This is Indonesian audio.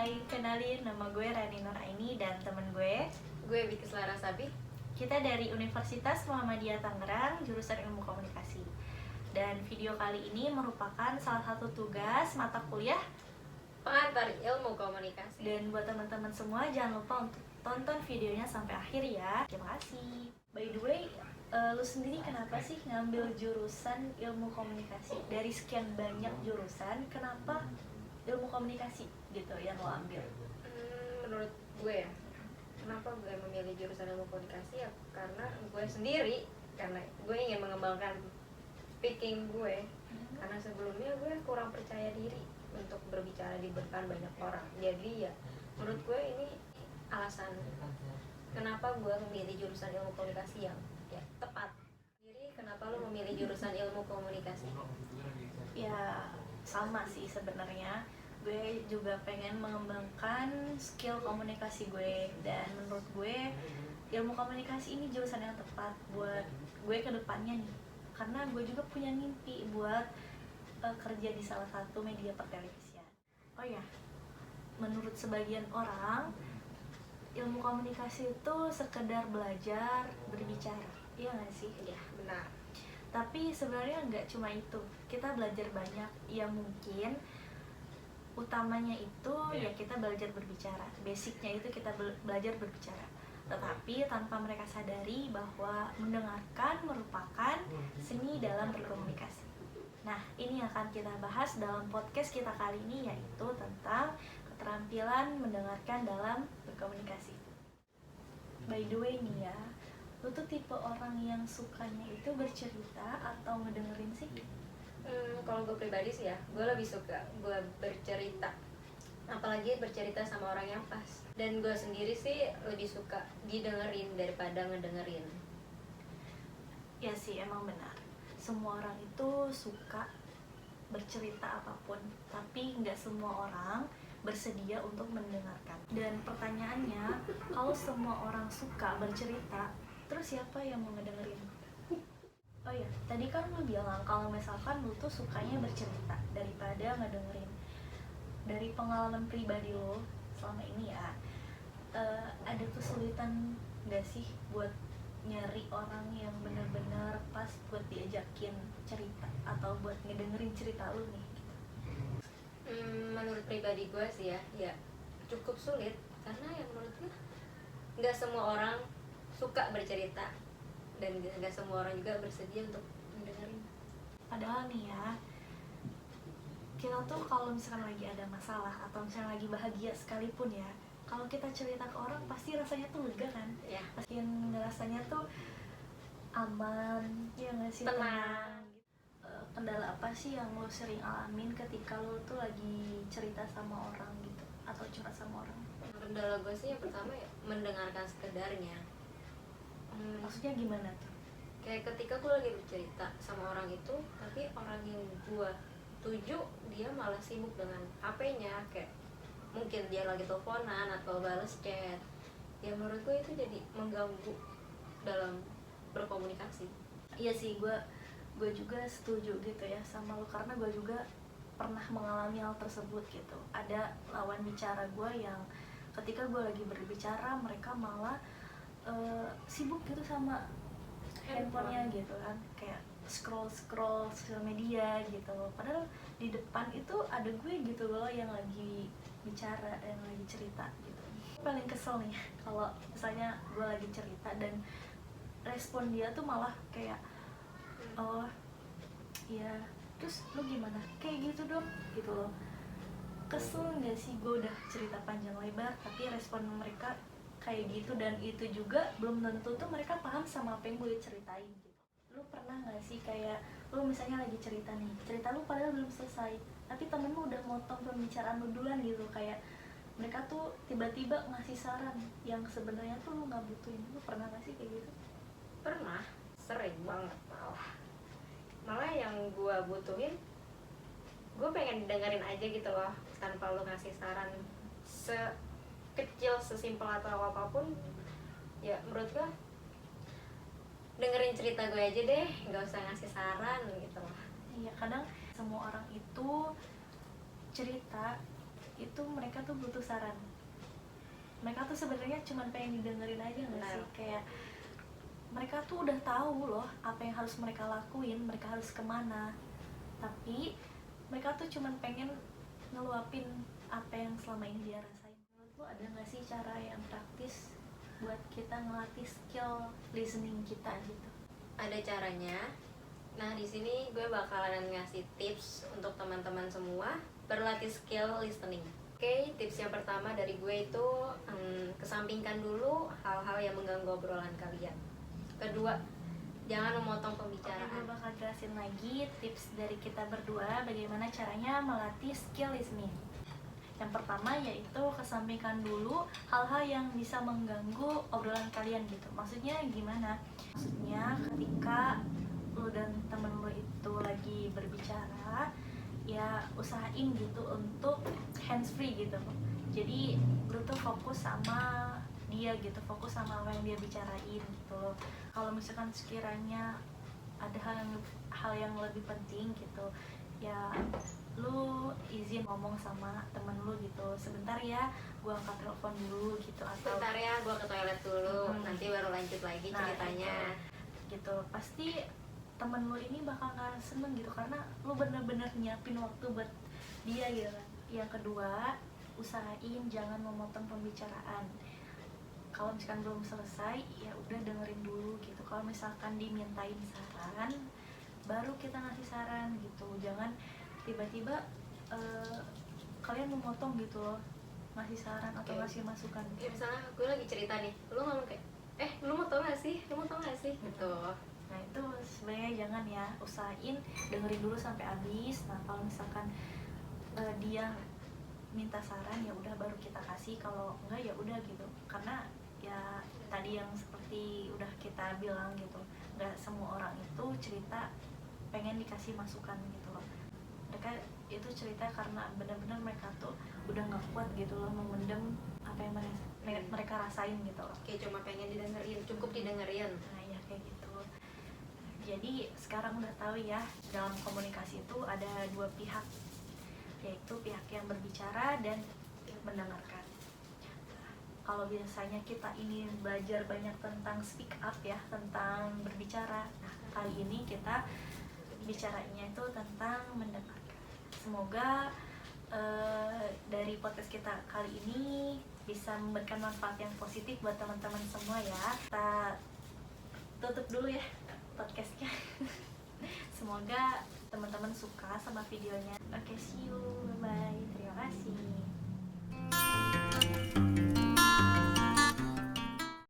Hai, kenalin nama gue Rani Nuraini dan temen gue Vicky Selarasabi. Kita dari Universitas Muhammadiyah Tangerang, jurusan Ilmu Komunikasi. Dan video kali ini merupakan salah satu tugas mata kuliah Pengantar Ilmu Komunikasi. Dan buat teman-teman semua jangan lupa untuk tonton videonya sampai akhir ya. Terima kasih. By the way, lu sendiri kenapa sih ngambil jurusan Ilmu Komunikasi? Dari sekian banyak jurusan, kenapa Ilmu Komunikasi gitu yang lo ambil? Menurut gue ya, kenapa gue memilih jurusan Ilmu Komunikasi ya karena gue sendiri, karena gue ingin mengembangkan speaking gue. Karena sebelumnya gue kurang percaya diri untuk berbicara di depan banyak orang. Jadi ya menurut gue ini alasan kenapa gue memilih jurusan Ilmu Komunikasi yang ya tepat. Jadi kenapa lo memilih jurusan Ilmu Komunikasi? Ya sama sih sebenarnya. Gue juga pengen mengembangkan skill komunikasi gue, dan menurut gue ilmu komunikasi ini jurusan yang tepat buat gue ke depannya nih, karena gue juga punya mimpi buat kerja di salah satu media pertelevisian. Oh ya, menurut sebagian orang ilmu komunikasi itu sekedar belajar berbicara, iya nggak sih? Iya, benar. Tapi sebenarnya nggak cuma itu, kita belajar banyak. Ya mungkin utamanya itu ya kita belajar berbicara, basicnya itu kita belajar berbicara, tetapi tanpa mereka sadari bahwa mendengarkan merupakan seni dalam berkomunikasi. Nah, ini akan kita bahas dalam podcast kita kali ini, yaitu tentang keterampilan mendengarkan dalam berkomunikasi. By the way nih ya, lu tuh tipe orang yang sukanya itu bercerita atau ngedengerin sih? Kalau gue pribadi sih ya, gue lebih suka gue bercerita, apalagi bercerita sama orang yang pas. Dan gue sendiri sih lebih suka didengerin daripada ngedengerin. Ya sih, emang benar. Semua orang itu suka bercerita apapun, tapi nggak semua orang bersedia untuk mendengarkan. Dan pertanyaannya, kalau semua orang suka bercerita, terus siapa yang mau ngedengerin? Oh iya, tadi kan lo bilang kalau misalkan lo tuh sukanya bercerita daripada ngedengerin. Dari pengalaman pribadi lo selama ini ya, ada kesulitan gak sih buat nyari orang yang benar-benar pas buat diajakin cerita atau buat ngedengerin cerita lo nih? Menurut pribadi gue sih ya cukup sulit, karena ya menurut gue nggak semua orang suka bercerita dan gak semua orang juga bersedia untuk mendengarin. Padahal nih ya, kita tuh kalau misalkan lagi ada masalah atau misalnya lagi bahagia sekalipun ya, kalau kita cerita ke orang pasti rasanya tuh lega kan? Ya. Pasti rasanya tuh aman, ya nggak sih? Tenang. Kendala apa sih yang lo sering alamin ketika lo tuh lagi cerita sama orang gitu atau curhat sama orang? Kendala gue sih yang pertama ya mendengarkan sekedarnya. Maksudnya gimana tuh? Kayak ketika gue lagi bercerita sama orang itu, tapi orang yang gue tuju dia malah sibuk dengan HP-nya, kayak mungkin dia lagi teleponan atau balas chat. Ya menurut gue itu jadi mengganggu dalam berkomunikasi. Iya sih, gue juga setuju gitu ya sama lo, karena gue juga pernah mengalami hal tersebut gitu. Ada lawan bicara gue yang ketika gue lagi berbicara mereka malah sibuk gitu sama handphonenya gitu kan, kayak scroll sosial media gitu. Padahal di depan itu ada gue gitu loh yang lagi bicara dan lagi cerita gitu. Paling kesel nih kalau misalnya gue lagi cerita dan respon dia tuh malah kayak, oh iya terus lu gimana, kayak gitu dong gitu loh. Kesel nggak sih, gue udah cerita panjang lebar tapi respon mereka kayak gitu, dan itu juga belum tentu tuh mereka paham sama apa yang gue ceritain gitu. Lu pernah nggak sih kayak lu misalnya lagi cerita nih, cerita lu padahal belum selesai tapi temen lu udah motong pembicaraan lu duluan gitu, kayak mereka tuh tiba-tiba ngasih saran yang sebenarnya tuh lu nggak butuhin. Lu pernah nggak sih kayak gitu? Pernah, sering banget malah yang gue butuhin, gue pengen dengerin aja gitu loh, tanpa lo ngasih saran sekecil, sesimpel atau apapun. Ya menurut gue dengerin cerita gue aja deh, nggak usah ngasih saran gitu loh. Iya, kadang semua orang itu cerita itu mereka tuh butuh saran. Mereka tuh sebenarnya cuma pengen didengerin aja nggak sih? Kayak mereka tuh udah tahu loh apa yang harus mereka lakuin, mereka harus kemana, tapi mereka tuh cuma pengen ngeluapin apa yang selama ini dia rasain. Menurut lu ada nggak sih cara yang praktis buat kita ngelatih skill listening kita gitu? Ada caranya. Nah, di sini gue bakalan ngasih tips untuk teman-teman semua berlatih skill listening. Oke, tips yang pertama dari gue itu kesampingkan dulu hal-hal yang mengganggu obrolan kalian. Kedua, jangan memotong pembicaraan. Oke, gue bakal jelasin lagi tips dari kita berdua bagaimana caranya melatih skill listening. Yang pertama yaitu kesampingkan dulu hal-hal yang bisa mengganggu obrolan kalian gitu. Maksudnya gimana? Maksudnya ketika lu dan temen lu itu lagi berbicara, ya usahain gitu untuk hands free gitu. Jadi lu tuh fokus sama dia gitu, fokus sama apa yang dia bicarain gitu. Kalau misalkan sekiranya ada hal yang lebih penting gitu, ya lu izin ngomong sama temen lu gitu, sebentar ya gue angkat telepon dulu gitu, atau Bentar ya, gue ke toilet dulu, nanti baru lanjut lagi ceritanya. Gitu pasti temen lu ini bakal gak seneng gitu, karena lu bener-bener nyiapin waktu buat dia gitu kan. Yang kedua, usahain jangan memotong pembicaraan. Kalau misalkan belum selesai, ya udah dengerin dulu gitu. Kalau misalkan dimintain saran, baru kita ngasih saran gitu. Jangan tiba-tiba kalian memotong gitu loh, ngasih saran atau ngasih masukan. Ya misalnya gue lagi cerita nih, lu ngomong kayak, lu mau tau gak sih? Lu mau tau gak sih? Gitu. Nah itu sebenarnya jangan ya, usahain dengerin dulu sampai habis. Nah kalau misalkan dia minta saran, ya udah baru kita kasih. Kalau enggak ya udah gitu, karena ya tadi yang seperti udah kita bilang gitu, nggak semua orang itu cerita pengen dikasih masukan gitu loh. Mereka itu cerita karena benar-benar mereka tuh udah nggak kuat gitu loh memendam apa yang mereka rasain gitu loh. Kayak cuma pengen didengerin, cukup didengerin. Nah ya kayak gitu. Jadi sekarang udah tahu ya, dalam komunikasi itu ada dua pihak, yaitu pihak yang berbicara dan mendengarkan. Kalau biasanya kita ini belajar banyak tentang speak up ya, tentang berbicara. Nah kali ini kita bicaranya itu tentang mendengarkan. Semoga dari podcast kita kali ini bisa memberikan manfaat yang positif buat teman-teman semua ya. Kita tutup dulu ya podcastnya. Semoga teman-teman suka sama videonya. Oke, see you, bye bye, terima kasih.